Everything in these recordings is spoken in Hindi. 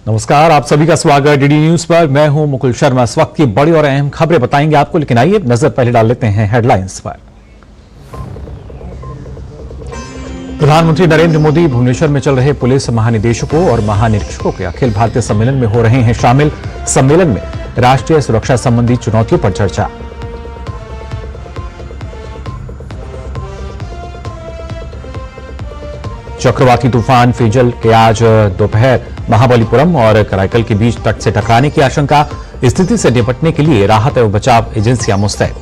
नमस्कार, आप सभी का स्वागत डीडी न्यूज पर। मैं हूं मुकुल शर्मा। इस वक्त की बड़ी और अहम खबरें बताएंगे आपको, लेकिन आइए नजर पहले डाल लेते हैं हेडलाइंस पर। प्रधानमंत्री नरेंद्र मोदी भुवनेश्वर में चल रहे पुलिस महानिदेशकों और महानिरीक्षकों के अखिल भारतीय सम्मेलन में हो रहे हैं शामिल। सम्मेलन में राष्ट्रीय सुरक्षा संबंधी चुनौतियों पर चर्चा। चक्रवाती तूफान फेजल के आज दोपहर महाबलीपुरम और कराईकल के बीच तट से टकराने की आशंका। स्थिति से निपटने के लिए राहत एवं बचाव एजेंसियां मुस्तैद।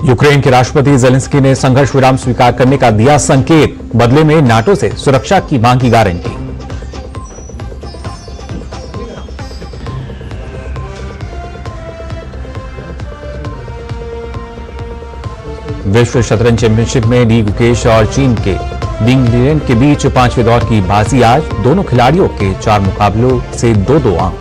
यूक्रेन के राष्ट्रपति जेलेंस्की ने संघर्ष विराम स्वीकार करने का दिया संकेत। बदले में नाटो से सुरक्षा की मांग की गारंटी। विश्व शतरंज चैंपियनशिप में डी गुकेश और चीन के डिंग लिरेन के बीच पांचवें दौर की बाजी आज। दोनों खिलाड़ियों के 4 मुकाबलों से 2-2 अंक।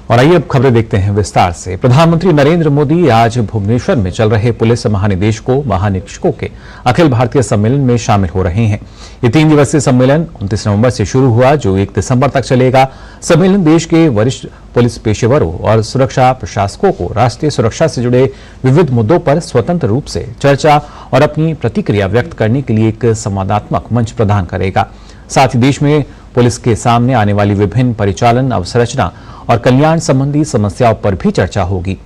और आइए अब खबरें देखते हैं विस्तार से। प्रधानमंत्री नरेंद्र मोदी आज भुवनेश्वर में चल रहे पुलिस महानिदेशकों महानिरीक्षकों के अखिल भारतीय सम्मेलन में शामिल हो रहे हैं। ये 3 दिवसीय सम्मेलन 29 नवंबर से शुरू हुआ, जो 1 दिसंबर तक चलेगा। सम्मेलन देश के वरिष्ठ पुलिस पेशेवरों और सुरक्षा प्रशासकों को राष्ट्रीय सुरक्षा से जुड़े विविध मुद्दों पर स्वतंत्र रूप से चर्चा और अपनी प्रतिक्रिया व्यक्त करने के लिए एक संवादात्मक मंच प्रदान करेगा। साथ ही देश में पुलिस के सामने आने वाली विभिन्न परिचालन, अवसंरचना और कल्याण संबंधी समस्याओं पर भी चर्चा होगी।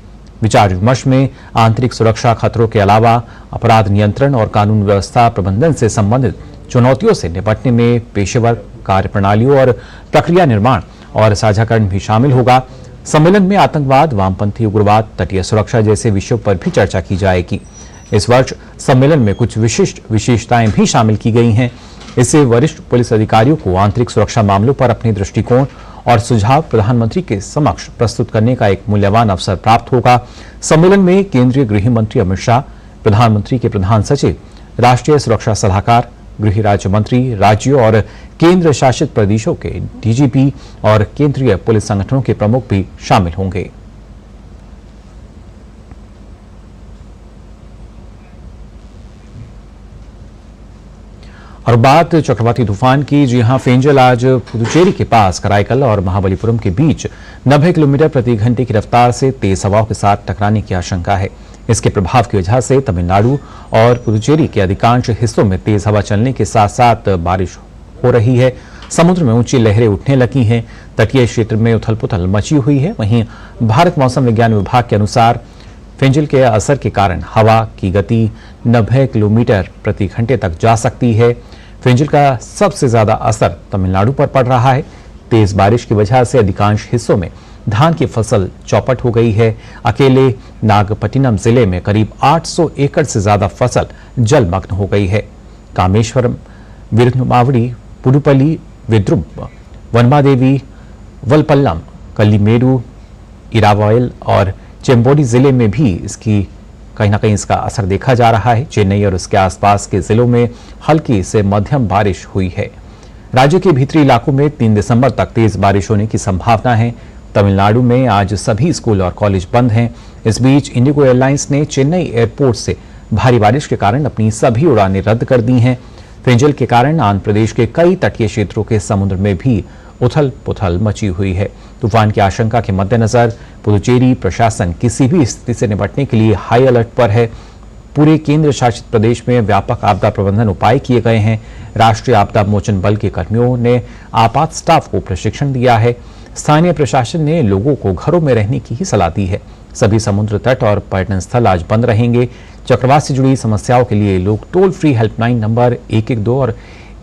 विचार विमर्श में आंतरिक सुरक्षा खतरों के अलावा अपराध नियंत्रण और कानून व्यवस्था प्रबंधन से संबंधित चुनौतियों से निपटने में पेशेवर कार्यप्रणालियों और प्रक्रिया निर्माण और साझाकरण भी शामिल होगा। सम्मेलन में आतंकवाद, वामपंथी उग्रवाद, तटीय सुरक्षा जैसे विषयों पर भी चर्चा की जाएगी। इस वर्ष सम्मेलन में कुछ विशिष्ट विशेषताएं भी शामिल की गई हैं। इससे वरिष्ठ पुलिस अधिकारियों को आंतरिक सुरक्षा मामलों पर अपने दृष्टिकोण और सुझाव प्रधानमंत्री के समक्ष प्रस्तुत करने का एक मूल्यवान अवसर प्राप्त होगा। सम्मेलन में केंद्रीय गृह मंत्री अमित शाह, प्रधानमंत्री के प्रधान सचिव, राष्ट्रीय सुरक्षा सलाहकार, गृह राज्य मंत्री, राज्यों और केंद्र शासित प्रदेशों के डीजीपी और केंद्रीय पुलिस संगठनों के प्रमुख भी शामिल होंगे। और बात चक्रवाती तूफान की। जी हां, फेंजल आज पुदुचेरी के पास कराईकल और महाबलीपुरम के बीच 90 किलोमीटर प्रति घंटे की रफ्तार से तेज हवाओं के साथ टकराने की आशंका है। इसके प्रभाव की वजह से तमिलनाडु और पुदुचेरी के अधिकांश हिस्सों में तेज हवा चलने के साथ साथ बारिश हो रही है। समुद्र में ऊंची लहरें उठने लगी हैं। तटीय क्षेत्र में उथल पुथल मची हुई है। वहीं भारत मौसम विज्ञान विभाग के अनुसार फेंजल के असर के कारण हवा की गति 90 किलोमीटर प्रति घंटे तक जा सकती है। फेंजल का सबसे ज्यादा असर तमिलनाडु पर पड़ रहा है। तेज बारिश की वजह से अधिकांश हिस्सों में धान की फसल चौपट हो गई है। अकेले नागपट्टिनम जिले में करीब 800 एकड़ से ज्यादा फसल जलमग्न हो गई है। कामेश्वरम, विरुधमावड़ी, पुडुपल्ली, विद्रुम, वनमादेवी, वलपल्लम, कल्लीमेरू, इरावायल और चेम्बोडी जिले में भी इसकी कहीं ना कहीं इसका असर देखा जा रहा है। चेन्नई और उसके आसपास के जिलों में हल्की से मध्यम बारिश हुई है। राज्य के भीतरी इलाकों में 3 दिसंबर तक तेज बारिश होने की संभावना है। तमिलनाडु में आज सभी स्कूल और कॉलेज बंद हैं। इस बीच इंडिगो एयरलाइंस ने चेन्नई एयरपोर्ट से भारी बारिश के कारण अपनी सभी उड़ानें रद्द कर दी हैं। फेंजल के कारण आंध्र प्रदेश के कई तटीय क्षेत्रों के समुद्र में भी उथल पुथल मची हुई है। तूफान की आशंका के मद्देनजर पुदुचेरी प्रशासन किसी भी स्थिति से निपटने के लिए हाई अलर्ट पर है। पूरे केंद्र शासित प्रदेश में व्यापक आपदा प्रबंधन उपाय किए गए हैं। राष्ट्रीय आपदा मोचन बल के कर्मियों ने आपात स्टाफ को प्रशिक्षण दिया है। स्थानीय प्रशासन ने लोगों को घरों में रहने की ही सलाह दी है। सभी समुद्र तट और पर्यटन स्थल आज बंद रहेंगे। चक्रवात से जुड़ी समस्याओं के लिए लोग टोल फ्री हेल्पलाइन नंबर 112 और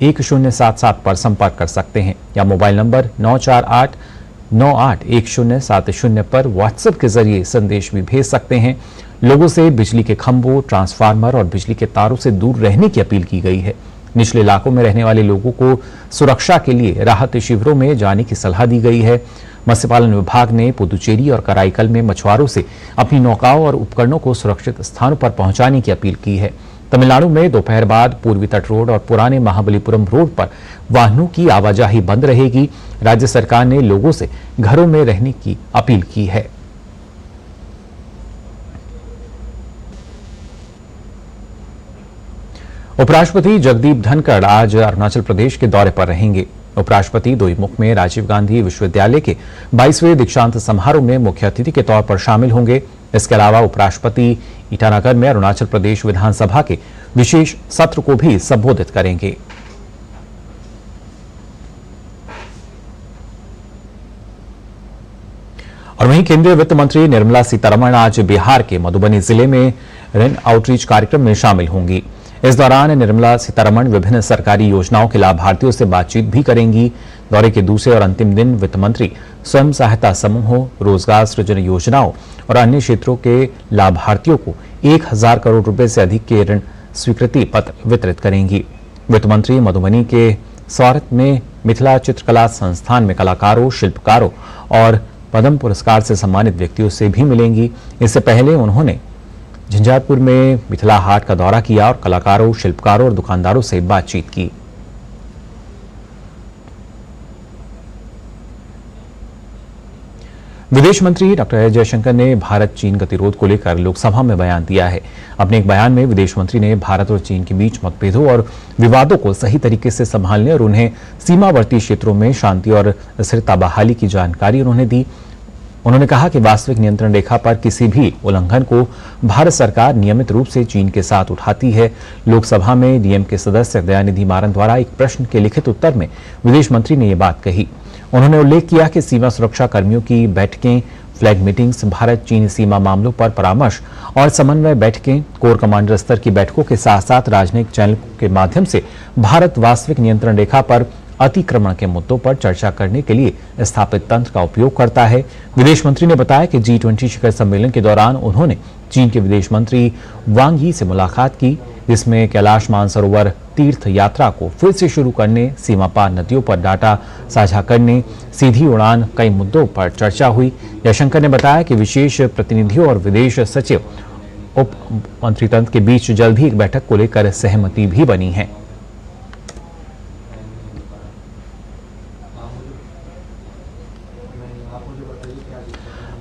1077 पर संपर्क कर सकते हैं या मोबाइल नंबर 948981070 पर व्हाट्सएप के जरिए संदेश भी भेज सकते हैं। लोगों से बिजली के खंभों, ट्रांसफार्मर और बिजली के तारों से दूर रहने की अपील की गई है। निचले इलाकों में रहने वाले लोगों को सुरक्षा के लिए राहत शिविरों में जाने की सलाह दी गई है। मत्स्य पालन विभाग ने पुदुचेरी और कराईकल में मछुआरों से अपनी नौकाओं और उपकरणों को सुरक्षित स्थानों पर पहुंचाने की अपील की है। तमिलनाडु में दोपहर बाद पूर्वी तट रोड और पुराने महाबलीपुरम रोड पर वाहनों की आवाजाही बंद रहेगी। राज्य सरकार ने लोगों से घरों में रहने की अपील की है। उपराष्ट्रपति जगदीप धनखड़ आज अरुणाचल प्रदेश के दौरे पर रहेंगे। उपराष्ट्रपति दोईमुख में राजीव गांधी विश्वविद्यालय के 22वें दीक्षांत समारोह में मुख्य अतिथि के तौर पर शामिल होंगे। इसके अलावा उपराष्ट्रपति ईटानगर में अरुणाचल प्रदेश विधानसभा के विशेष सत्र को भी संबोधित करेंगे। और वहीं केंद्रीय वित्त मंत्री निर्मला सीतारमण आज बिहार के मधुबनी जिले में ऋण आउटरीच कार्यक्रम में शामिल होंगी। इस दौरान निर्मला सीतारमण विभिन्न सरकारी योजनाओं के लाभार्थियों से बातचीत भी करेंगी। दौरे के दूसरे और अंतिम दिन वित्त मंत्री स्वयं सहायता समूहों, रोजगार सृजन योजनाओं और अन्य क्षेत्रों के लाभार्थियों को 1000 करोड़ रुपए से अधिक के ऋण स्वीकृति पत्र वितरित करेंगी। वित्त मंत्री मधुबनी के स्वारथ में मिथिला चित्रकला संस्थान में कलाकारों, शिल्पकारों और पद्म पुरस्कार से सम्मानित व्यक्तियों से भी मिलेंगी। इससे पहले उन्होंने झंझारपुर में मिथिला हाट का दौरा किया और कलाकारों, शिल्पकारों और दुकानदारों से बातचीत की। विदेश मंत्री डॉक्टर एस जयशंकर ने भारत चीन गतिरोध को लेकर लोकसभा में बयान दिया है। अपने एक बयान में विदेश मंत्री ने भारत और चीन के बीच मतभेदों और विवादों को सही तरीके से संभालने और उन्हें सीमावर्ती क्षेत्रों में शांति और स्थिरता बहाली की जानकारी उन्होंने दी। उन्होंने कहा कि वास्तविक नियंत्रण रेखा पर किसी भी उल्लंघन को भारत सरकार नियमित रूप से चीन के साथ उठाती है। लोकसभा में डीएम के सदस्य दयानिधि मारन द्वारा एक प्रश्न के लिखित उत्तर में विदेश मंत्री ने यह बात कही। उन्होंने उल्लेख किया कि सीमा सुरक्षा कर्मियों की बैठकें, फ्लैग मीटिंग्स, भारत चीन सीमा मामलों पर परामर्श और समन्वय बैठकें, कोर कमांडर स्तर की बैठकों के साथ साथ राजनयिक चैनल के माध्यम से भारत वास्तविक नियंत्रण रेखा पर अतिक्रमण के मुद्दों पर चर्चा करने के लिए स्थापित तंत्र का उपयोग करता है। विदेश मंत्री ने बताया कि G20 शिखर सम्मेलन के दौरान उन्होंने चीन के विदेश मंत्री वांग यी से मुलाकात की, जिसमें कैलाश मानसरोवर तीर्थ यात्रा को फिर से शुरू करने, सीमा पार नदियों पर डाटा साझा करने, सीधी उड़ान, कई मुद्दों पर चर्चा हुई। जयशंकर ने बताया कि विशेष प्रतिनिधियों और विदेश सचिव उप मंत्रितंत्र के बीच जल्द ही एक बैठक को लेकर सहमति भी बनी है।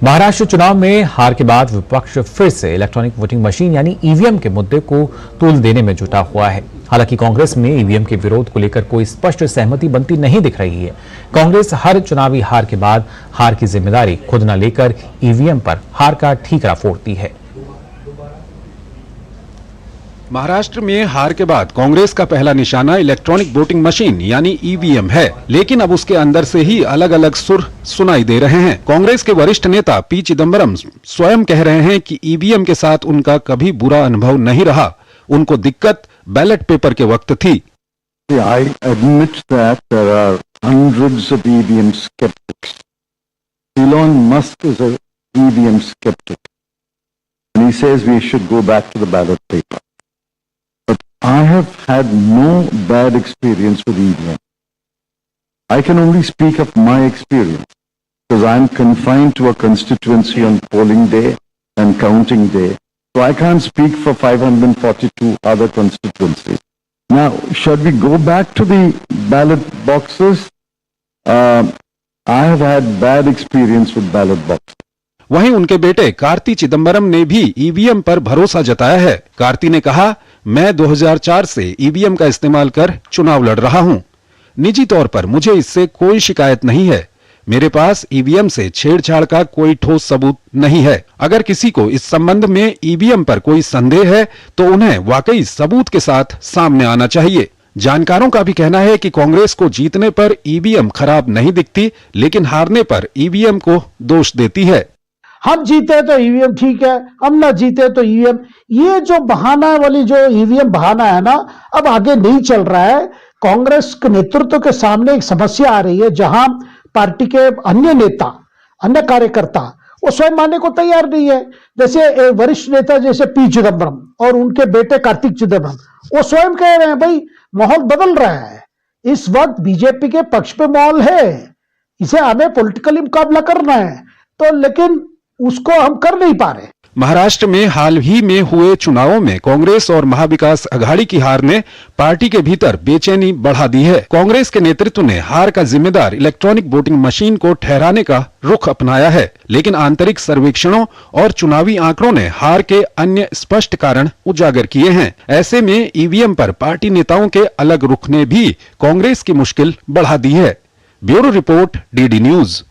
महाराष्ट्र चुनाव में हार के बाद विपक्ष फिर से इलेक्ट्रॉनिक वोटिंग मशीन यानी ईवीएम के मुद्दे को तूल देने में जुटा हुआ है। हालांकि कांग्रेस में ईवीएम के विरोध को लेकर कोई स्पष्ट सहमति बनती नहीं दिख रही है। कांग्रेस हर चुनावी हार के बाद हार की जिम्मेदारी खुद न लेकर ईवीएम पर हार का ठीकरा फोड़ती है। महाराष्ट्र में हार के बाद कांग्रेस का पहला निशाना इलेक्ट्रॉनिक वोटिंग मशीन यानी ईवीएम है, लेकिन अब उसके अंदर से ही अलग अलग सुर सुनाई दे रहे हैं। कांग्रेस के वरिष्ठ नेता पी चिदम्बरम स्वयं कह रहे हैं कि ईवीएम के साथ उनका कभी बुरा अनुभव नहीं रहा, उनको दिक्कत बैलेट पेपर के वक्त थी। I admit that there are hundreds of EVM skeptics. Elon Musk is an EVM skeptic, and he says we should go back to the ballot paper. I have had no bad experience with EVM. I can only speak of my experience because I am confined to a constituency on polling day and counting day. So I can't speak for 542 other constituencies. Now, should we go back to the ballot boxes? I have had bad experience with ballot boxes. वहीं उनके बेटे कार्ति चिदम्बरम ने भी ईवीएम पर भरोसा जताया है। कार्ति ने कहा, मैं 2004 से ईवीएम का इस्तेमाल कर चुनाव लड़ रहा हूं। निजी तौर पर मुझे इससे कोई शिकायत नहीं है। मेरे पास ईवीएम से छेड़छाड़ का कोई ठोस सबूत नहीं है। अगर किसी को इस संबंध में ईवीएम पर कोई संदेह है तो उन्हें वाकई सबूत के साथ सामने आना चाहिए। जानकारों का भी कहना है कि कांग्रेस को जीतने पर ईवीएम खराब नहीं दिखती, लेकिन हारने पर ईवीएम को दोष देती है। हम जीते तो ईवीएम ठीक है, हम ना जीते तो ईवीएम, ये जो बहाना वाली जो ईवीएम बहाना है ना, अब आगे नहीं चल रहा है। कांग्रेस के नेतृत्व के सामने एक समस्या आ रही है, जहां पार्टी के अन्य नेता, अन्य कार्यकर्ता वो स्वयं मानने को तैयार नहीं है। जैसे वरिष्ठ नेता जैसे पी चिदम्बरम और उनके बेटे कार्तिक चिदम्बरम, वो स्वयं कह रहे हैं भाई माहौल बदल रहा है, इस वक्त बीजेपी के पक्ष पे माहौल है, इसे हमें पॉलिटिकली मुकाबला करना है, तो लेकिन उसको हम कर नहीं पा रहे। महाराष्ट्र में हाल ही में हुए चुनावों में कांग्रेस और महाविकास अघाड़ी की हार ने पार्टी के भीतर बेचैनी बढ़ा दी है। कांग्रेस के नेतृत्व ने हार का जिम्मेदार इलेक्ट्रॉनिक वोटिंग मशीन को ठहराने का रुख अपनाया है, लेकिन आंतरिक सर्वेक्षणों और चुनावी आंकड़ों ने हार के अन्य स्पष्ट कारण उजागर किए हैं। ऐसे में ईवीएम पर पार्टी नेताओं के अलग रुख ने भी कांग्रेस की मुश्किल बढ़ा दी है। Bureau report, DD news.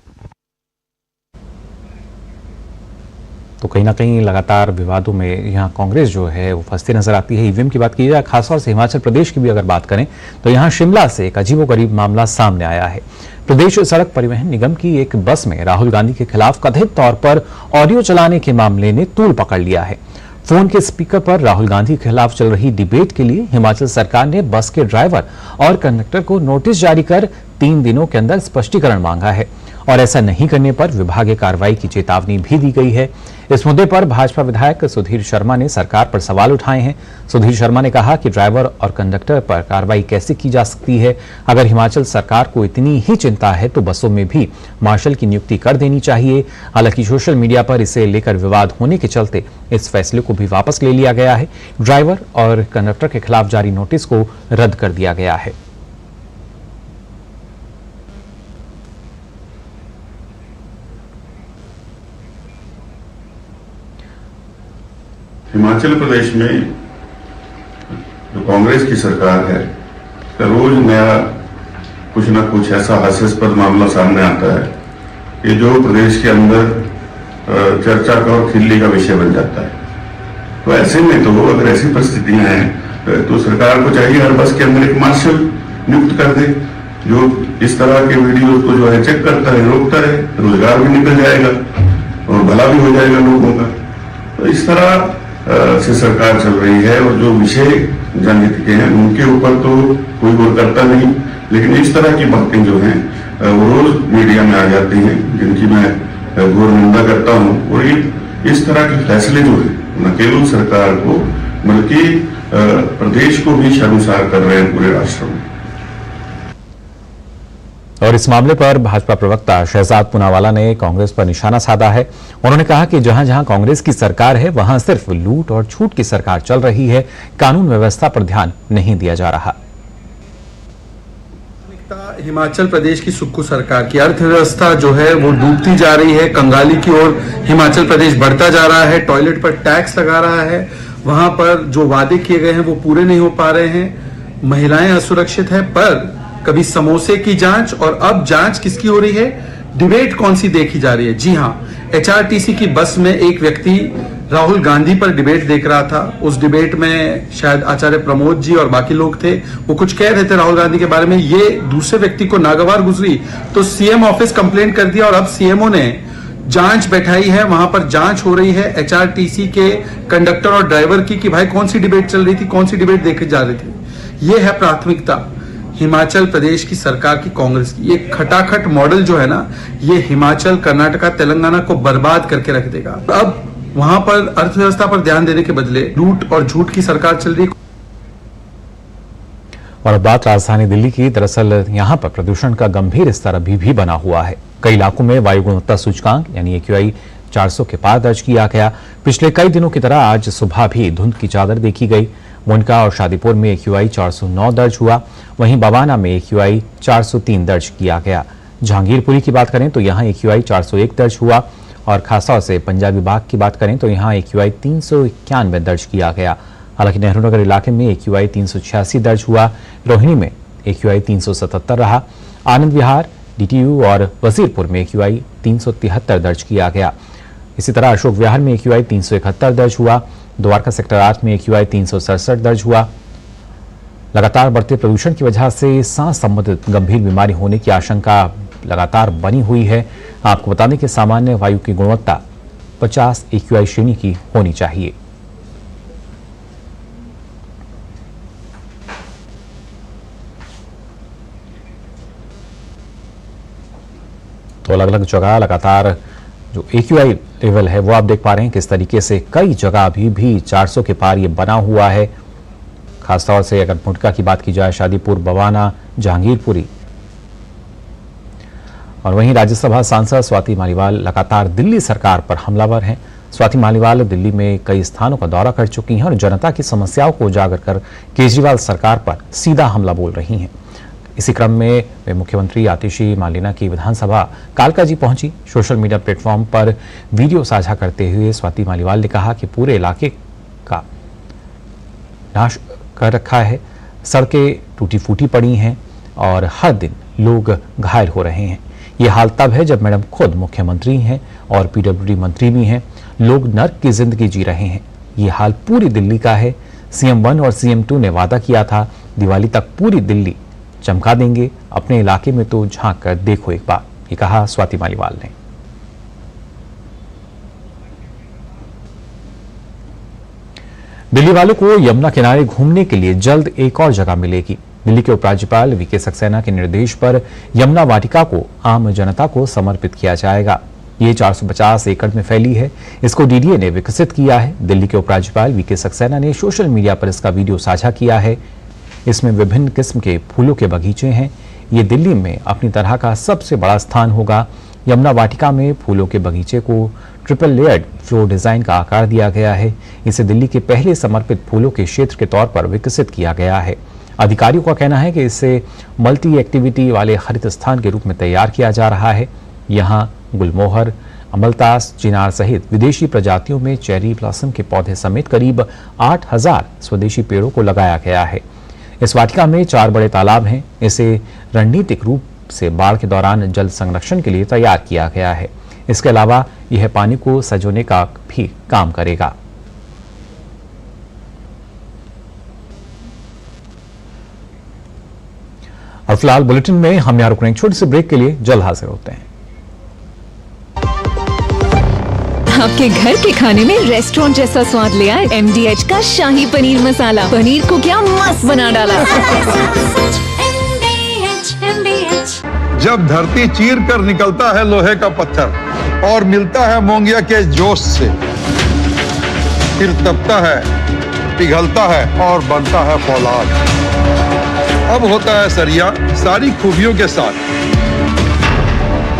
तो कहीं ना कहीं लगातार विवादों में यहाँ कांग्रेस जो है वो फंसती नजर आती है। ईवीएम की बात की जाए, खासतौर से हिमाचल प्रदेश की भी अगर बात करें तो यहाँ शिमला से एक अजीबोगरीब मामला सामने आया है। प्रदेश सड़क परिवहन निगम की एक बस में राहुल गांधी के खिलाफ कथित तौर पर ऑडियो चलाने के मामले ने तूल पकड़ लिया है। फोन के स्पीकर पर राहुल गांधी के खिलाफ चल रही डिबेट के लिए हिमाचल सरकार ने बस के ड्राइवर और कंडक्टर को नोटिस जारी कर 3 दिनों के अंदर स्पष्टीकरण मांगा है और ऐसा नहीं करने पर विभागीय कार्रवाई की चेतावनी भी दी गई है। इस मुद्दे पर भाजपा विधायक सुधीर शर्मा ने सरकार पर सवाल उठाए हैं। सुधीर शर्मा ने कहा कि ड्राइवर और कंडक्टर पर कार्रवाई कैसे की जा सकती है। अगर हिमाचल सरकार को इतनी ही चिंता है तो बसों में भी मार्शल की नियुक्ति कर देनी चाहिए। हालांकि सोशल मीडिया पर इसे लेकर विवाद होने के चलते इस फैसले को भी वापस ले लिया गया है। ड्राइवर और कंडक्टर के खिलाफ जारी नोटिस को रद्द कर दिया गया है। हिमाचल प्रदेश में जो कांग्रेस की सरकार है, रोज नया कुछ ना कुछ ऐसा हास्यास्पद मामला सामने आता है कि जो प्रदेश के अंदर चर्चा का और खिल्ली का विषय बन जाता है। तो ऐसे में तो अगर ऐसी परिस्थितियां हैं तो सरकार को चाहिए हर बस के अंदर एक मार्शल नियुक्त कर दे, जो इस तरह के वीडियो को जो है चेक करता है, रोकता है। रोजगार भी निकल जाएगा और भला भी हो जाएगा लोगों का। तो इस तरह से सरकार चल रही है और जो विषय जनहित के हैं उनके ऊपर तो कोई गौर करता नहीं, लेकिन इस तरह की बातें जो हैं वो रोज मीडिया में आ जाती हैं, जिनकी मैं घोर निंदा करता हूं। और इस तरह के फैसले जो है न केवल सरकार को बल्कि प्रदेश को भी शर्मसार कर रहे हैं पूरे राष्ट्र में। और इस मामले पर भाजपा प्रवक्ता शहजाद पूनावाला ने कांग्रेस पर निशाना साधा है। उन्होंने कहा कि जहां जहां कांग्रेस की सरकार है वहां सिर्फ लूट और छूट की सरकार चल रही है, कानून व्यवस्था पर ध्यान नहीं दिया जा रहा। हिमाचल प्रदेश की सुक्कू सरकार की अर्थव्यवस्था जो है वो डूबती जा रही है, कंगाली की ओर हिमाचल प्रदेश बढ़ता जा रहा है। टॉयलेट पर टैक्स लगा रहा है, वहां पर जो वादे किए गए हैं वो पूरे नहीं हो पा रहे हैं। महिलाएं असुरक्षित है, पर कभी समोसे की जांच और अब जांच किसकी हो रही है, डिबेट कौन सी देखी जा रही है। जी हां, एचआरटीसी की बस में एक व्यक्ति राहुल गांधी पर डिबेट देख रहा था। उस डिबेट में शायद आचार्य प्रमोद जी और बाकी लोग थे, वो कुछ कह रहे थे राहुल गांधी के बारे में। ये दूसरे व्यक्ति को नागवार गुजरी तो सीएम ऑफिस कंप्लेंट कर दिया और अब सीएमओ ने जांच बैठाई है। वहां पर जांच हो रही है एचआरटीसी के कंडक्टर और ड्राइवर की कि भाई कौन सी डिबेट चल रही थी, कौन सी डिबेट देखी जा रही थी। ये है प्राथमिकता हिमाचल प्रदेश की सरकार की, कांग्रेस की। ये खटाखट मॉडल जो है ना, ये हिमाचल, कर्नाटका, तेलंगाना को बर्बाद करके रख देगा। अब वहां पर अर्थव्यवस्था पर ध्यान देने के बदले लूट और झूठ की सरकार चल रही है। और अब बात राजधानी दिल्ली की। दरअसल यहां पर प्रदूषण का गंभीर स्तर अभी भी बना हुआ है। कई इलाकों में वायु गुणवत्ता सूचकांक यानी AQI 400 के पार दर्ज किया गया। पिछले कई दिनों की तरह आज सुबह भी धुंध की चादर देखी गई। मुनका और शादीपुर में AQI 409 दर्ज हुआ, वहीं बवाना में AQI 403 दर्ज किया गया। जहांगीरपुरी की बात करें तो यहाँ AQI 401 दर्ज हुआ और खासतौर से पंजाबी बाग की बात करें तो यहाँ AQI 391 दर्ज किया गया। हालांकि नेहरू नगर इलाके में AQI 386 दर्ज हुआ। रोहिणी में AQI 377 रहा। आनंद विहार, DTU और वजीरपुर में AQI 373 दर्ज किया गया। इसी तरह अशोक विहार में AQI 371 दर्ज हुआ। द्वारका सेक्टर 8 में AQI 367 दर्ज हुआ। लगातार बढ़ते प्रदूषण की वजह से सांस संबंधित गंभीर बीमारी होने की आशंका लगातार बनी हुई है। आपको बता दें कि सामान्य वायु की गुणवत्ता 50 AQI श्रेणी की होनी चाहिए। तो अलग अलग जगह लगातार जो AQI लेवल है वो आप देख पा रहे हैं किस तरीके से कई जगह अभी भी 400 के पार ये बना हुआ है। खासतौर से अगर मुनका की बात की जाए, शादीपुर, बवाना, जहांगीरपुरी। और वहीं राज्यसभा सांसद स्वाति मालीवाल लगातार दिल्ली सरकार पर हमलावर हैं। स्वाति मालीवाल दिल्ली में कई स्थानों का दौरा कर चुकी हैं और जनता की समस्याओं को उजागर कर केजरीवाल सरकार पर सीधा हमला बोल रही हैं। इसी क्रम में वे मुख्यमंत्री आतिशी मालिना की विधानसभा कालकाजी पहुंची। सोशल मीडिया प्लेटफॉर्म पर वीडियो साझा करते हुए स्वाति मालीवाल ने कहा कि पूरे इलाके का नाश कर रखा है, सड़कें टूटी फूटी पड़ी हैं और हर दिन लोग घायल हो रहे हैं। ये हाल तब है जब मैडम खुद मुख्यमंत्री हैं और पीडब्ल्यूडी मंत्री भी हैं। लोग नर्क की जिंदगी जी रहे हैं। ये हाल पूरी दिल्ली का है। CM 1 और CM 2 ने वादा किया था दिवाली तक पूरी दिल्ली चमका देंगे, अपने इलाके में तो झांक कर देखो एक बार, ये कहा स्वाति मालीवाल ने। दिल्ली वालों को यमुना किनारे घूमने के लिए जल्द एक और जगह मिलेगी। दिल्ली के उपराज्यपाल VK सक्सेना के निर्देश पर यमुना वाटिका को आम जनता को समर्पित किया जाएगा। ये 450 एकड़ में फैली है। इसको DDA ने विकसित किया है। दिल्ली के उपराज्यपाल VK सक्सेना ने सोशल मीडिया पर इसका वीडियो साझा किया है। इसमें विभिन्न किस्म के फूलों के बगीचे हैं। ये दिल्ली में अपनी तरह का सबसे बड़ा स्थान होगा। यमुना वाटिका में फूलों के बगीचे को ट्रिपल लेयर्ड फ्लोर डिजाइन का आकार दिया गया है। इसे दिल्ली के पहले समर्पित फूलों के क्षेत्र के तौर पर विकसित किया गया है। अधिकारियों का कहना है कि इसे मल्टी एक्टिविटी वाले हरित स्थान के रूप में तैयार किया जा रहा है। यहाँ गुलमोहर, अमलतास, चिनार सहित विदेशी प्रजातियों में चेरी ब्लॉसम के पौधे समेत करीब 8000 स्वदेशी पेड़ों को लगाया गया है। इस वाटिका में 4 बड़े तालाब हैं। इसे रणनीतिक रूप से बाढ़ के दौरान जल संरक्षण के लिए तैयार किया गया है। इसके अलावा यह पानी को सजोने का भी काम करेगा। और फिलहाल बुलेटिन में हम यहाँ रुक रहे हैं छोटे से ब्रेक के लिए, जल्द हाजिर होते हैं। आपके घर के खाने में रेस्टोरेंट जैसा स्वाद ले आए MDH का शाही पनीर मसाला। पनीर को क्या मस्त बना डाला। जब धरती चीर कर निकलता है लोहे का पत्थर और मिलता है मोंगिया के जोश से, फिर तपता है, पिघलता है और बनता है फौलाद। अब होता है सरिया सारी खूबियों के साथ।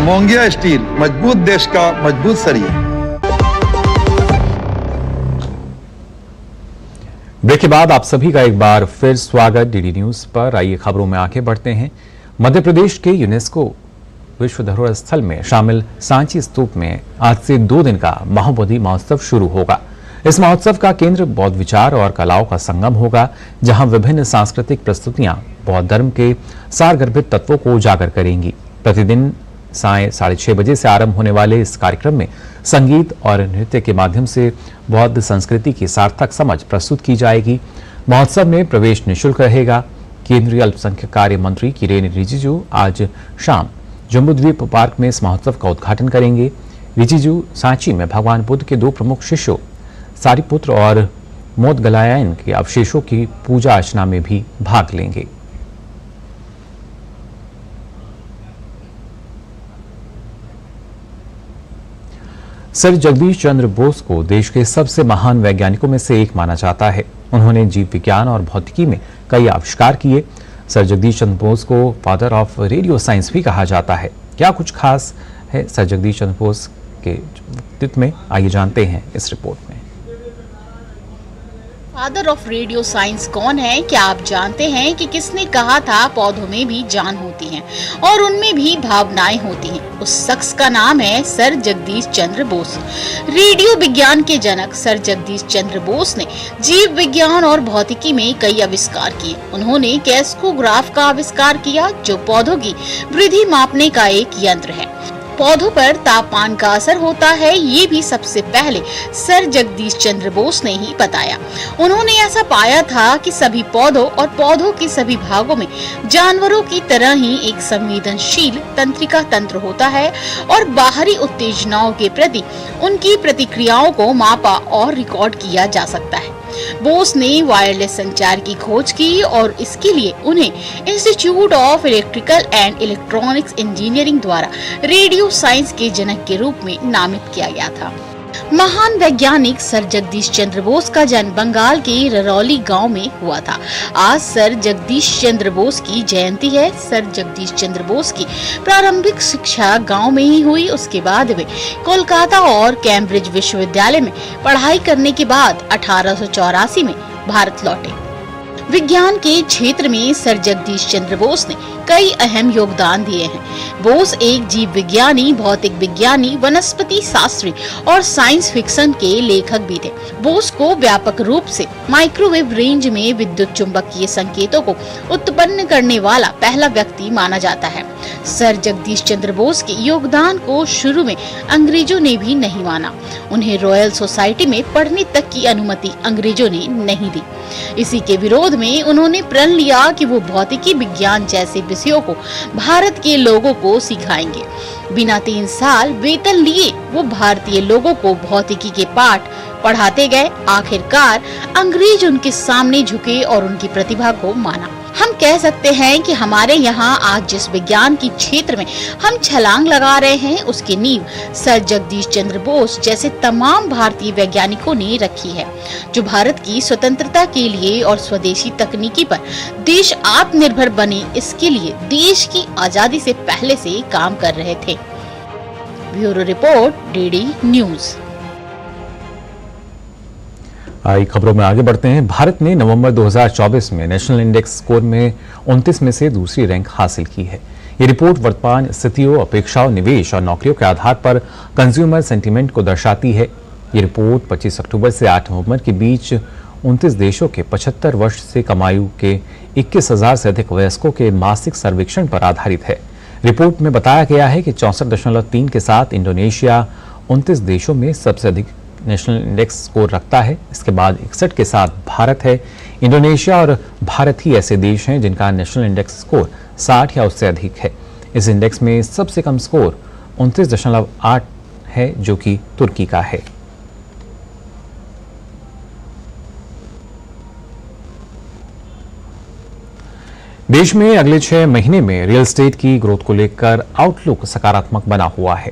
मोंगिया स्टील, मजबूत देश का मजबूत सरिया। ब्रेक के बाद आप सभी का एक बार फिर स्वागत DD न्यूज पर। आइए खबरों में आगे बढ़ते हैं। मध्य प्रदेश के यूनेस्को विश्व धरोहर स्थल में शामिल सांची स्तूप में आज से 2 दिन का महाबोधि महोत्सव शुरू होगा। इस महोत्सव का केंद्र बौद्ध विचार और कलाओं का संगम होगा, जहां विभिन्न सांस्कृतिक प्रस्तुतियां बौद्ध धर्म के सारगर्भित तत्वों को उजागर करेंगी। प्रतिदिन सायं 6:30 बजे से आरंभ होने वाले इस कार्यक्रम में संगीत और नृत्य के माध्यम से बौद्ध संस्कृति की सार्थक समझ प्रस्तुत की जाएगी। महोत्सव में प्रवेश निःशुल्क रहेगा। केंद्रीय अल्पसंख्यक कार्य मंत्री किरेन रिजिजू आज शाम जम्बूद्वीप पार्क में इस महोत्सव का उद्घाटन करेंगे। रिजिजू सांची में भगवान बुद्ध के 2 प्रमुख शिष्यों सारिपुत्र और मोदगलायन के अवशेषों की पूजा अर्चना में भी भाग लेंगे। सर जगदीश चंद्र बोस को देश के सबसे महान वैज्ञानिकों में से एक माना जाता है। उन्होंने जीव विज्ञान और भौतिकी में कई आविष्कार किए। सर जगदीश चंद्र बोस को फादर ऑफ रेडियो साइंस भी कहा जाता है। क्या कुछ खास है सर जगदीश चंद्र बोस के व्यक्तित्व में, आइए जानते हैं इस रिपोर्ट में। फादर ऑफ रेडियो साइंस कौन है? क्या आप जानते हैं कि किसने कहा था पौधों में भी जान होती है और उनमें भी भावनाएं होती हैं? उस शख्स का नाम है सर जगदीश चंद्र बोस। रेडियो विज्ञान के जनक सर जगदीश चंद्र बोस ने जीव विज्ञान और भौतिकी में कई आविष्कार किए। उन्होंने कैस्कोग्राफ का आविष्कार किया, जो पौधों की वृद्धि मापने का एक यंत्र है। पौधों पर तापमान का असर होता है, ये भी सबसे पहले सर जगदीश चंद्र बोस ने ही बताया। उन्होंने ऐसा पाया था कि सभी पौधों और पौधों के सभी भागों में जानवरों की तरह ही एक संवेदनशील तंत्रिका तंत्र होता है और बाहरी उत्तेजनाओं के प्रति उनकी प्रतिक्रियाओं को मापा और रिकॉर्ड किया जा सकता है। बोस ने वायरलेस संचार की खोज की और इसके लिए उन्हें institute of electrical and electronics engineering द्वारा रेडियो साइंस के जनक के रूप में नामित किया गया था। महान वैज्ञानिक सर जगदीश चंद्र बोस का जन्म बंगाल के ररौली गांव में हुआ था। आज सर जगदीश चंद्र बोस की जयंती है। सर जगदीश चंद्र बोस की प्रारंभिक शिक्षा गांव में ही हुई। उसके बाद वे कोलकाता और कैम्ब्रिज विश्वविद्यालय में पढ़ाई करने के बाद 1884 में भारत लौटे। विज्ञान के क्षेत्र में सर जगदीश चंद्र बोस ने कई अहम योगदान दिए हैं। बोस एक जीव विज्ञानी, भौतिक विज्ञानी, वनस्पति शास्त्री और साइंस फिक्शन के लेखक भी थे। बोस को व्यापक रूप से माइक्रोवेव रेंज में विद्युत चुंबकीय संकेतों को उत्पन्न करने वाला पहला व्यक्ति माना जाता है। सर जगदीश चंद्र बोस के योगदान को शुरू में अंग्रेजों ने भी नहीं माना। उन्हें रॉयल सोसाइटी में पढ़ने तक की अनुमति अंग्रेजों ने नहीं दी। इसी के विरोध में उन्होंने प्रण लिया कि वो भौतिकी विज्ञान जैसे विषयों को भारत के लोगों को सिखाएंगे। बिना 3 साल वेतन लिए वो भारतीय लोगों को भौतिकी के पाठ पढ़ाते गए। आखिरकार अंग्रेज उनके सामने झुके और उनकी प्रतिभा को माना। हम कह सकते हैं कि हमारे यहाँ आज जिस विज्ञान की क्षेत्र में हम छलांग लगा रहे हैं, उसकी नींव सर जगदीश चंद्र बोस जैसे तमाम भारतीय वैज्ञानिकों ने रखी है, जो भारत की स्वतंत्रता के लिए और स्वदेशी तकनीकी पर देश आत्मनिर्भर बने, इसके लिए देश की आजादी से पहले से काम कर रहे थे। Bureau report, DD news. आई खबरों में आगे बढ़ते हैं। भारत ने नवंबर 2024 में नेशनल इंडेक्स स्कोर में 29 में से दूसरी रैंक हासिल की है। ये रिपोर्ट वर्तमान स्थितियों, अपेक्षाओं, निवेश और नौकरियों के आधार पर कंज्यूमर सेंटीमेंट को दर्शाती है। ये रिपोर्ट 25 अक्टूबर से 8 नवंबर के बीच 29 देशों के 75 वर्ष से कम आयु के 21,000 से अधिक वयस्कों के मासिक सर्वेक्षण पर आधारित है। रिपोर्ट में बताया गया है कि 64.3 के साथ इंडोनेशिया 29 देशों में सबसे अधिक नेशनल इंडेक्स स्कोर रखता है। इसके बाद 61 के साथ भारत है। इंडोनेशिया और भारत ही ऐसे देश हैं जिनका नेशनल इंडेक्स स्कोर 60 या उससे अधिक है। इस इंडेक्स में सबसे कम स्कोर 29.8 है, जो कि तुर्की का है। देश में अगले 6 महीने में रियल एस्टेट की ग्रोथ को लेकर आउटलुक सकारात्मक बना हुआ है।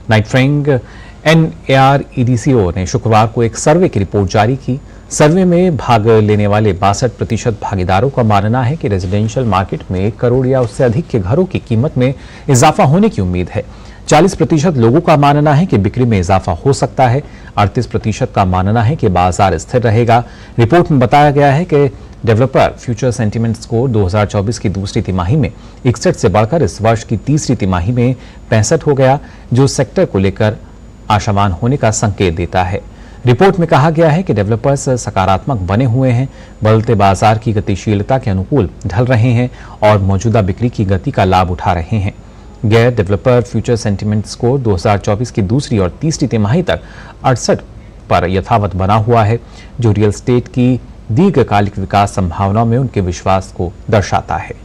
नाइट फ्रैंक NAREDCO ने शुक्रवार को एक सर्वे की रिपोर्ट जारी की। सर्वे में भाग लेने वाले 62% भागीदारों का मानना है कि रेजिडेंशियल मार्केट में 1 करोड़ या उससे अधिक के घरों की कीमत में इजाफा होने की उम्मीद है। 40% लोगों का मानना है कि बिक्री में इजाफा हो सकता है। 38% का मानना है कि बाजार स्थिर रहेगा। रिपोर्ट में बताया गया है कि डेवलपर फ्यूचर सेंटीमेंट स्कोर 2024 की दूसरी तिमाही में 61 से बढ़कर इस वर्ष की तीसरी तिमाही में 65 हो गया, जो सेक्टर को लेकर आशावान होने का संकेत देता है। रिपोर्ट में कहा गया है कि डेवलपर्स सकारात्मक बने हुए हैं, बदलते बाजार की गतिशीलता के अनुकूल ढल रहे हैं और मौजूदा बिक्री की गति का लाभ उठा रहे हैं। गैर डेवलपर फ्यूचर सेंटीमेंट स्कोर 2024 की दूसरी और तीसरी तिमाही तक 68 पर यथावत बना हुआ है, जो रियल एस्टेट की दीर्घकालिक विकास संभावनाओं में उनके विश्वास को दर्शाता है।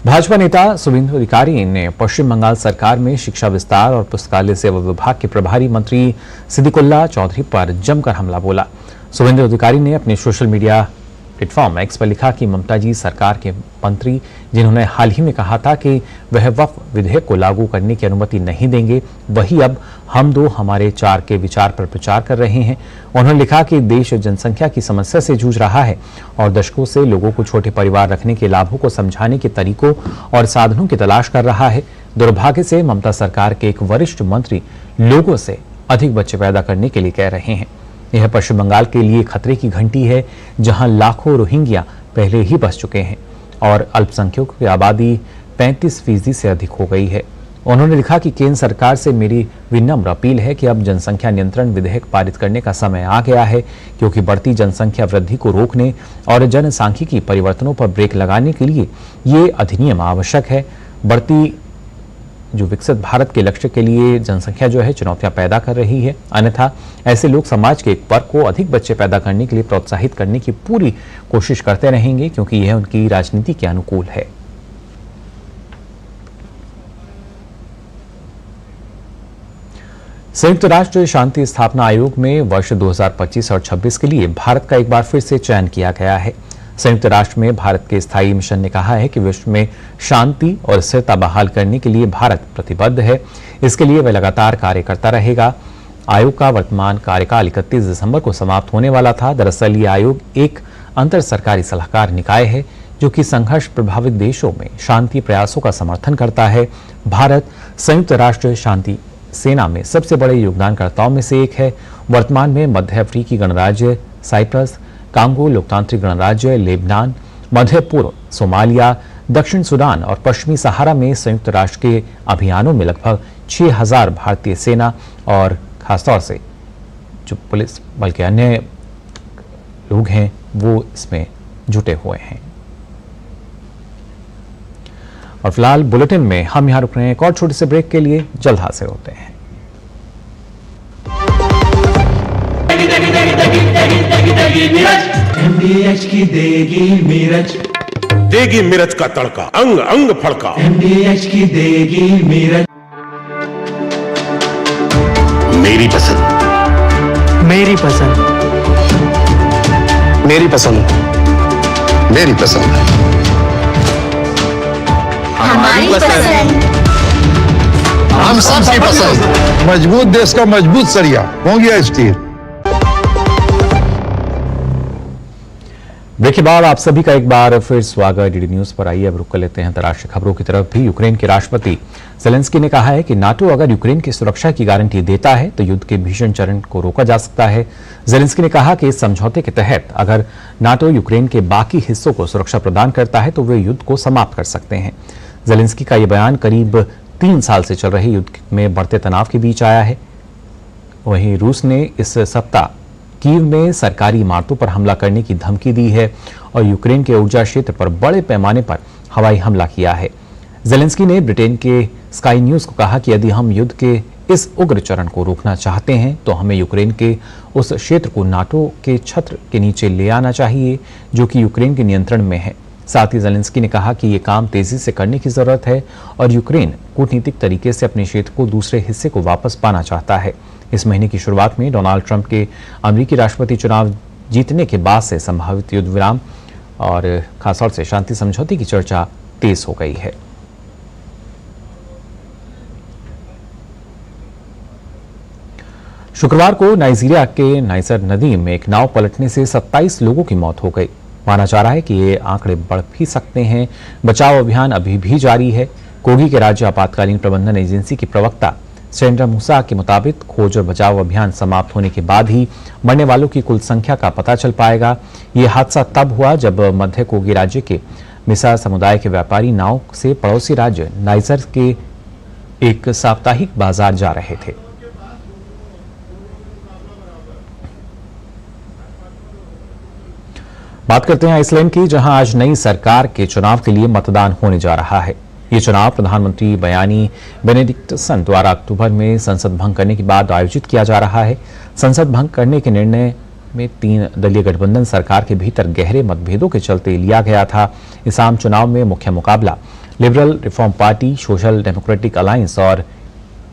भाजपा नेता शुभेंदु अधिकारी ने पश्चिम बंगाल सरकार में शिक्षा विस्तार और पुस्तकालय सेवा विभाग के प्रभारी मंत्री सिद्दीकुल्लाह चौधरी पर जमकर हमला बोला। शुभेंदु अधिकारी ने अपने सोशल मीडिया प्लेटफॉर्म एक्स पर लिखा कि ममता जी सरकार के मंत्री, जिन्होंने हाल ही में कहा था कि वह वक्फ विधेयक को लागू करने की अनुमति नहीं देंगे, वही अब हम दो हमारे 4 के विचार पर प्रचार कर रहे हैं। उन्होंने लिखा कि देश जनसंख्या की समस्या से जूझ रहा है और दशकों से लोगों को छोटे परिवार रखने के लाभों को समझाने के तरीकों और साधनों की तलाश कर रहा है। दुर्भाग्य से ममता सरकार के एक वरिष्ठ मंत्री लोगों से अधिक बच्चे पैदा करने के लिए कह रहे हैं। यह पश्चिम बंगाल के लिए खतरे की घंटी है, जहां लाखों रोहिंग्या पहले ही बस चुके हैं और अल्पसंख्यकों की आबादी 35% से अधिक हो गई है। उन्होंने लिखा कि केंद्र सरकार से मेरी विनम्र अपील है कि अब जनसंख्या नियंत्रण विधेयक पारित करने का समय आ गया है, क्योंकि बढ़ती जनसंख्या वृद्धि को रोकने और जनसांख्यिकी परिवर्तनों पर ब्रेक लगाने के लिए ये अधिनियम आवश्यक है। बढ़ती जो विकसित भारत के लक्ष्य के लिए जनसंख्या जो है चुनौतियां पैदा कर रही है, अन्यथा ऐसे लोग समाज के एक वर्ग को अधिक बच्चे पैदा करने के लिए प्रोत्साहित करने की पूरी कोशिश करते रहेंगे, क्योंकि यह उनकी राजनीति के अनुकूल है। संयुक्त राष्ट्र शांति स्थापना आयोग में वर्ष 2025 और 26 के लिए भारत का एक बार फिर से चयन किया गया है। संयुक्त राष्ट्र में भारत के स्थायी मिशन ने कहा है कि विश्व में शांति और स्थिरता बहाल करने के लिए भारत प्रतिबद्ध है। इसके लिए वह लगातार कार्य करता रहेगा। आयोग का वर्तमान कार्यकाल 31 दिसंबर को समाप्त होने वाला था। दरअसल ये आयोग एक अंतर सरकारी सलाहकार निकाय है जो कि संघर्ष प्रभावित देशों में शांति प्रयासों का समर्थन करता है। भारत संयुक्त राष्ट्र शांति सेना में सबसे बड़े योगदानकर्ताओं में से एक है। वर्तमान में मध्य अफ्रीकी गणराज्य साइप्रस, कांगो लोकतांत्रिक गणराज्य, लेबनान, मध्य पूर्व, सोमालिया, दक्षिण सूडान और पश्चिमी सहारा में संयुक्त राष्ट्र के अभियानों में लगभग 6000 भारतीय सेना और खासतौर से जो पुलिस बल के अन्य लोग हैं वो इसमें जुटे हुए हैं। और फिलहाल बुलेटिन में हम यहां रुक रहे हैं। एक और छोटे से ब्रेक के लिए जल्द हाजिर होते हैं। MDH की देगी मिर्च का तड़का, अंग अंग फड़का। MDH की देगी मिर्च। मेरी पसंद, मेरी पसंद, मेरी पसंद, मेरी पसंद, हमारी पसंद। हम सबकी पसंद। मजबूत देश का मजबूत सरिया होंगे स्टील। ब्रेक के बाद आप सभी का एक बार फिर स्वागत डीडी न्यूज पर। आइए अब रुक कर लेते हैं अंतर्राष्ट्रीय खबरों की तरफ भी। यूक्रेन के राष्ट्रपति ज़ेलेंस्की ने कहा है कि नाटो अगर यूक्रेन की सुरक्षा की गारंटी देता है तो युद्ध के भीषण चरण को रोका जा सकता है। ज़ेलेंस्की ने कहा कि इस समझौते के तहत अगर नाटो यूक्रेन के बाकी हिस्सों को सुरक्षा प्रदान करता है तो वे युद्ध को समाप्त कर सकते हैं। ज़ेलेंस्की का यह बयान करीब 3 साल से चल रहे युद्ध में बढ़ते तनाव के बीच आया है। वहीं रूस ने इस सप्ताह कीव में सरकारी इमारतों पर हमला करने की धमकी दी है और यूक्रेन के ऊर्जा क्षेत्र पर बड़े पैमाने पर हवाई हमला किया है। ज़ेलेंस्की ने ब्रिटेन के स्काई न्यूज को कहा कि यदि हम युद्ध के इस उग्र चरण को रोकना चाहते हैं तो हमें यूक्रेन के उस क्षेत्र को नाटो के छत्र के नीचे ले आना चाहिए जो कि यूक्रेन के नियंत्रण में है। साथ ही ज़ेलेंस्की ने कहा कि ये काम तेजी से करने की जरूरत है और यूक्रेन कूटनीतिक तरीके से अपने क्षेत्र को दूसरे हिस्से को वापस पाना चाहता है। इस महीने की शुरुआत में डोनाल्ड ट्रंप के अमेरिकी राष्ट्रपति चुनाव जीतने के बाद से संभावित युद्ध विराम और खासतौर से शांति समझौते की चर्चा तेज हो गई है। शुक्रवार को नाइजीरिया के नाइजर नदी में एक नाव पलटने से 27 लोगों की मौत हो गई। माना जा रहा है कि ये आंकड़े बढ़ भी सकते हैं। बचाव अभियान अभी भी जारी है। कोगी के राज्य आपातकालीन प्रबंधन एजेंसी की प्रवक्ता सेंड्रा मूसा के मुताबिक खोज और बचाव अभियान समाप्त होने के बाद ही मरने वालों की कुल संख्या का पता चल पाएगा। ये हादसा तब हुआ जब मध्य कोगी राज्य के मिसा समुदाय के व्यापारी नाव से पड़ोसी राज्य नाइजर के एक साप्ताहिक बाजार जा रहे थे। बात करते हैं आइसलैंड की, जहां आज नई सरकार के चुनाव के लिए मतदान होने जा रहा है। ये चुनाव प्रधानमंत्री बयानी बेनेडिक्टसन द्वारा अक्टूबर में संसद भंग करने के बाद आयोजित किया जा रहा है। संसद भंग करने के निर्णय में 3 दलीय गठबंधन सरकार के भीतर गहरे मतभेदों के चलते लिया गया था। इस आम चुनाव में मुख्य मुकाबला liberal reform party, social democratic alliance और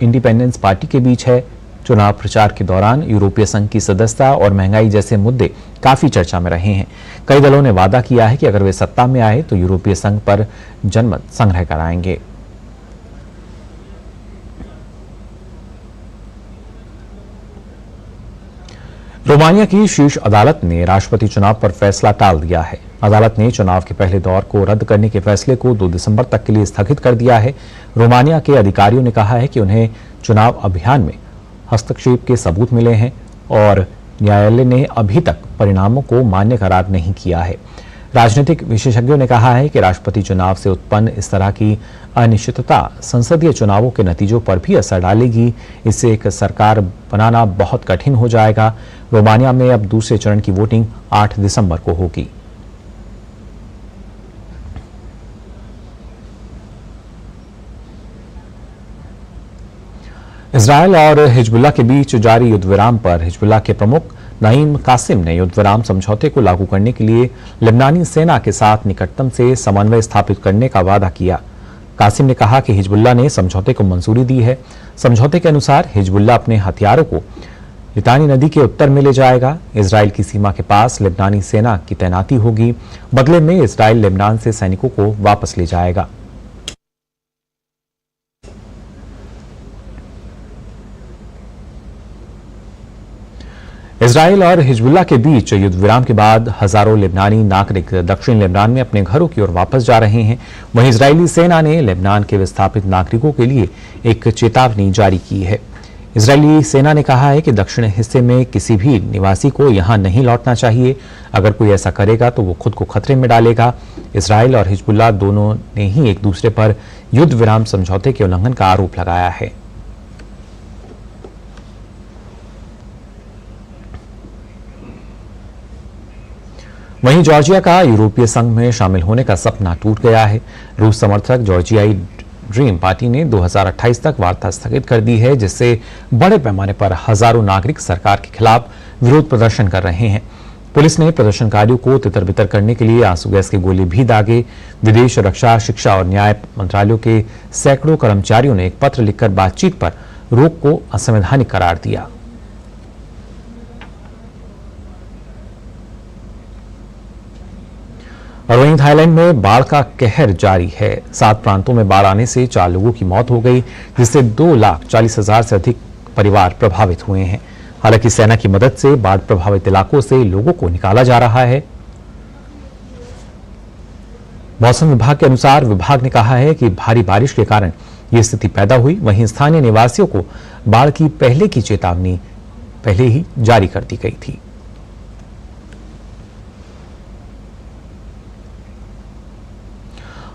इंडिपेंडेंस पार्टी के बीच है। चुनाव प्रचार के दौरान यूरोपीय संघ की सदस्यता और महंगाई जैसे मुद्दे काफी चर्चा में रहे हैं। कई दलों ने वादा किया है कि अगर वे सत्ता में आए तो यूरोपीय संघ पर जनमत संग्रह कराएंगे। रोमानिया की शीर्ष अदालत ने राष्ट्रपति चुनाव पर फैसला टाल दिया है। अदालत ने चुनाव के पहले दौर को रद्द करने के फैसले को 2 दिसंबर तक के लिए स्थगित कर दिया है। रोमानिया के अधिकारियों ने कहा है कि उन्हें चुनाव अभियान में हस्तक्षेप के सबूत मिले हैं और न्यायालय ने अभी तक परिणामों को मान्य करार नहीं किया है। राजनीतिक विशेषज्ञों ने कहा है कि राष्ट्रपति चुनाव से उत्पन्न इस तरह की अनिश्चितता संसदीय चुनावों के नतीजों पर भी असर डालेगी। इससे एक सरकार बनाना बहुत कठिन हो जाएगा। रोमानिया में अब दूसरे चरण की वोटिंग 8 दिसंबर को होगी। इजरायल और हिजबुल्लाह के बीच जारी युद्ध विराम पर हिजबुल्लाह के प्रमुख नईम कासिम ने युद्ध विराम समझौते को लागू करने के लिए लेबनानी सेना के साथ निकटतम से समन्वय स्थापित करने का वादा किया। कासिम ने कहा कि हिजबुल्लाह ने समझौते को मंजूरी दी है। समझौते के अनुसार हिजबुल्लाह अपने हथियारों को लितानी नदी के उत्तर में ले जाएगा। इजराइल की सीमा के पास लेबनानी सेना की तैनाती होगी। बदले में इजराइल लेबनान से सैनिकों को वापस ले जाएगा। इजराइल और हिजबुल्लाह के बीच युद्ध विराम के बाद हजारों लेबनानी नागरिक दक्षिण लेबनान में अपने घरों की ओर वापस जा रहे हैं। वहीं इजरायली सेना ने लेबनान के विस्थापित नागरिकों के लिए एक चेतावनी जारी की है। इजरायली सेना ने कहा है कि दक्षिण हिस्से में किसी भी निवासी को यहां नहीं लौटना चाहिए। अगर कोई ऐसा करेगा तो वो खुद को खतरे में डालेगा। इजराइल और हिजबुल्लाह दोनों ने ही एक दूसरे पर युद्ध विराम समझौते के उल्लंघन का आरोप लगाया है। वहीं जॉर्जिया का यूरोपीय संघ में शामिल होने का सपना टूट गया है। रूस समर्थक जॉर्जियाई ड्रीम पार्टी ने 2028 तक वार्ता स्थगित कर दी है, जिससे बड़े पैमाने पर हजारों नागरिक सरकार के खिलाफ विरोध प्रदर्शन कर रहे हैं। पुलिस ने प्रदर्शनकारियों को तितर-बितर करने के लिए आंसू गैस के गोले भी दागे। विदेश, रक्षा, शिक्षा और न्याय मंत्रालयों के सैकड़ों कर्मचारियों ने एक पत्र लिखकर बातचीत पर रोक को असंवैधानिक करार दिया। और वहीं थाईलैंड में बाढ़ का कहर जारी है। 7 प्रांतों में बाढ़ आने से 4 लोगों की मौत हो गई, जिससे 2,40,000 से अधिक परिवार प्रभावित हुए हैं। हालांकि सेना की मदद से बाढ़ प्रभावित इलाकों से लोगों को निकाला जा रहा है। मौसम विभाग के अनुसार विभाग ने कहा है कि भारी बारिश के कारण यह स्थिति पैदा हुई। वहीं स्थानीय निवासियों को बाढ़ की पहले की चेतावनी पहले ही जारी कर दी गई थी।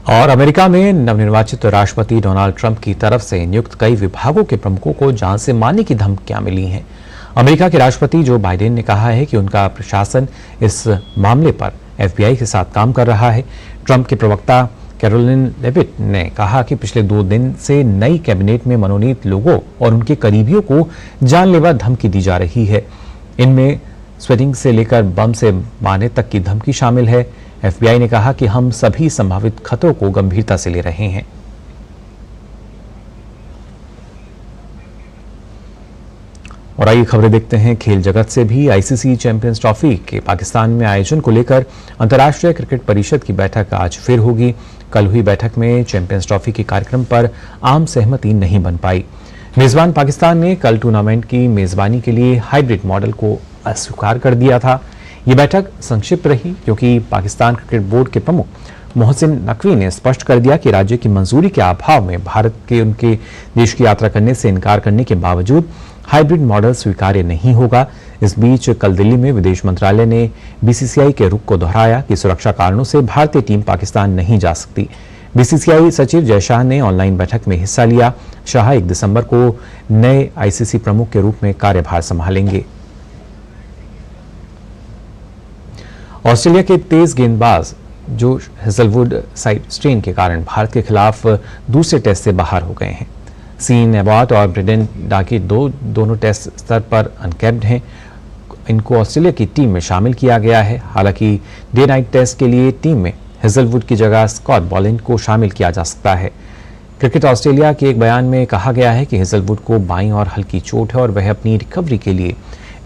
और अमेरिका में नवनिर्वाचित राष्ट्रपति डोनाल्ड ट्रंप की तरफ से नियुक्त कई विभागों के प्रमुखों को जान से मारने की धमकियां मिली हैं। अमेरिका के राष्ट्रपति जो बाइडेन ने कहा है कि उनका प्रशासन इस मामले पर FBI के साथ काम कर रहा है। ट्रंप के प्रवक्ता कैरोलिन लेविट ने कहा कि पिछले 2 दिन से नई कैबिनेट में मनोनीत लोगों और उनके करीबियों को जानलेवा धमकी दी जा रही है। इनमें स्वेटिंग से लेकर बम से मारने तक की धमकी शामिल है। FBI ने कहा कि हम सभी संभावित खतरों को गंभीरता से ले रहे हैं। और आइए खबरें देखते हैं खेल जगत से भी। ICC चैंपियंस ट्रॉफी के पाकिस्तान में आयोजन को लेकर अंतर्राष्ट्रीय क्रिकेट परिषद की बैठक आज फिर होगी। कल हुई बैठक में चैंपियंस ट्रॉफी के कार्यक्रम पर आम सहमति नहीं बन पाई। मेजबान पाकिस्तान ने कल टूर्नामेंट की मेजबानी के लिए हाइब्रिड मॉडल को अस्वीकार कर दिया था। ये बैठक संक्षिप्त रही क्योंकि पाकिस्तान क्रिकेट बोर्ड के प्रमुख मोहसिन नकवी ने स्पष्ट कर दिया कि राज्य की मंजूरी के अभाव में भारत के उनके देश की यात्रा करने से इनकार करने के बावजूद हाइब्रिड मॉडल स्वीकार्य नहीं होगा। इस बीच कल दिल्ली में विदेश मंत्रालय ने BCCI के रुख को दोहराया कि सुरक्षा कारणों से भारतीय टीम पाकिस्तान नहीं जा सकती। BCCI सचिव जय शाह ने ऑनलाइन बैठक में हिस्सा लिया। शाह 1 दिसंबर को नए ICC प्रमुख के रूप में कार्यभार संभालेंगे। ऑस्ट्रेलिया के तेज गेंदबाज जो हेजलवुड साइड स्ट्रेन के कारण भारत के खिलाफ दूसरे टेस्ट से बाहर हो गए हैं। सीन एबॉट और ब्रेडन डाकिट दोनों टेस्ट स्तर पर अनकैप्ड हैं। इनको ऑस्ट्रेलिया की टीम में शामिल किया गया है। हालांकि डे नाइट टेस्ट के लिए टीम में हेजलवुड की जगह स्कॉट बॉलिंग को शामिल किया जा सकता है। क्रिकेट ऑस्ट्रेलिया के एक बयान में कहा गया है कि हेजलवुड को बाईं और हल्की चोट है और वह अपनी रिकवरी के लिए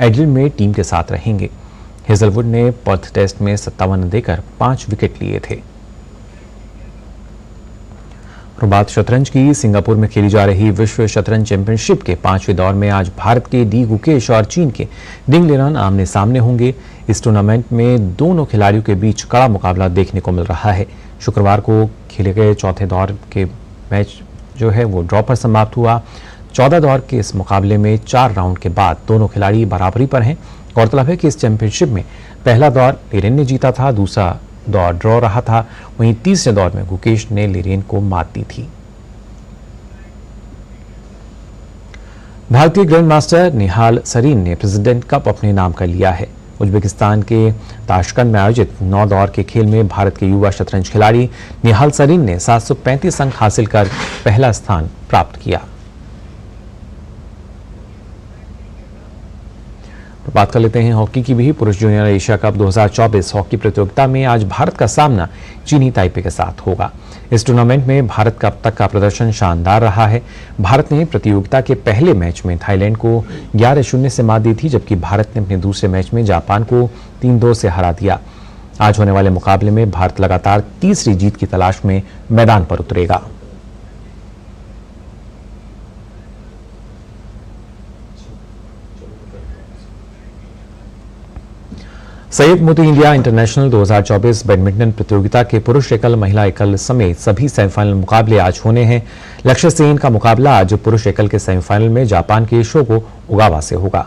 एडिलेड में टीम के साथ रहेंगे। हेजलवुड ने पर्थ टेस्ट में 57 देकर 5 विकेट लिए थे। और बात शतरंज की। सिंगापुर में खेली जा रही विश्व शतरंज चैंपियनशिप के 5वें दौर में आज भारत के डी गुकेश और चीन के डिंग लिरन आमने सामने होंगे। इस टूर्नामेंट में दोनों खिलाड़ियों के बीच कड़ा मुकाबला देखने को मिल रहा है। शुक्रवार को खेले गए चौथे दौर के मैच जो है वो ड्रॉ पर समाप्त हुआ। 14 दौर के इस मुकाबले में 4 राउंड के बाद दोनों खिलाड़ी बराबरी पर हैं। गौरतलब है कि इस चैंपियनशिप में पहला दौर लिरेन ने जीता था, दूसरा दौर ड्रॉ रहा था। वहीं तीसरे दौर में गुकेश ने लिरेन को मात दी थी। भारतीय ग्रैंड मास्टर निहाल सरीन ने प्रेसिडेंट कप अपने नाम कर लिया है। उज्बेकिस्तान के ताशकंद में आयोजित 9 दौर के खेल में भारत के युवा शतरंज खिलाड़ी निहाल सरीन ने 735 अंक हासिल कर पहला स्थान प्राप्त किया। बात कर लेते हैं हॉकी की भी। पुरुष जूनियर एशिया कप 2024 हॉकी प्रतियोगिता में आज भारत का सामना चीनी ताइपे के साथ होगा। इस टूर्नामेंट में भारत का अब तक का प्रदर्शन शानदार रहा है। भारत ने प्रतियोगिता के पहले मैच में थाईलैंड को 11-0 से मात दी थी, जबकि भारत ने अपने दूसरे मैच में जापान को 3-2 से हरा दिया। आज होने वाले मुकाबले में भारत लगातार तीसरी जीत की तलाश में मैदान पर उतरेगा। Syed Modi India international 2024 badminton प्रतियोगिता के पुरुष एकल, महिला एकल समेत सभी सेमीफाइनल मुकाबले आज होने हैं। लक्ष्य सेन का मुकाबला आज पुरुष एकल के सेमीफाइनल में जापान के शोगो ओगावा से होगा।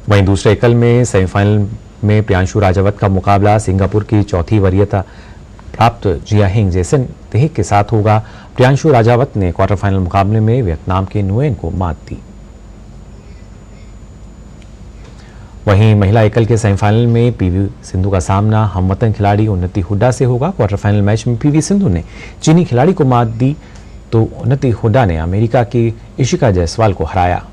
वहीं दूसरे एकल में सेमीफाइनल में प्रियांशु राजावत का मुकाबला सिंगापुर की चौथी वरीयता प्राप्त जियाहिंग जेसन तेह के साथ होगा। प्रियांशु राजावत ने क्वार्टर फाइनल मुकाबले में वियतनाम के नुएन को मात दी। वहीं महिला एकल के सेमीफाइनल में पीवी सिंधु का सामना हमवतन खिलाड़ी उन्नति हुड्डा से होगा। क्वार्टर फाइनल मैच में पीवी सिंधु ने चीनी खिलाड़ी को मात दी तो उन्नति हुड्डा ने अमेरिका की इशिका जायसवाल को हराया।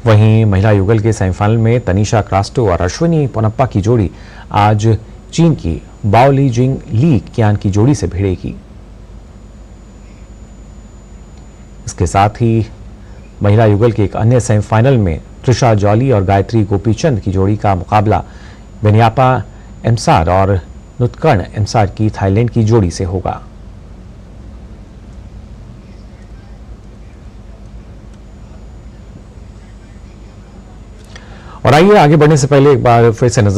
वहीं महिला युगल के सेमीफाइनल में तनीषा क्रास्टो और अश्विनी पोनप्पा की जोड़ी आज चीन की बाओली जिंग ली क्यान की जोड़ी से भिड़ेगी। इसके साथ ही महिला युगल के एक अन्य सेमीफाइनल में त्रिशा जॉली और गायत्री गोपीचंद की जोड़ी का मुकाबला बेनियापा एमसार और नुतकर्ण एमसार की थाईलैंड की जोड़ी से होगा। और आइए आगे बढ़ने से पहले एक बार फिर से नजर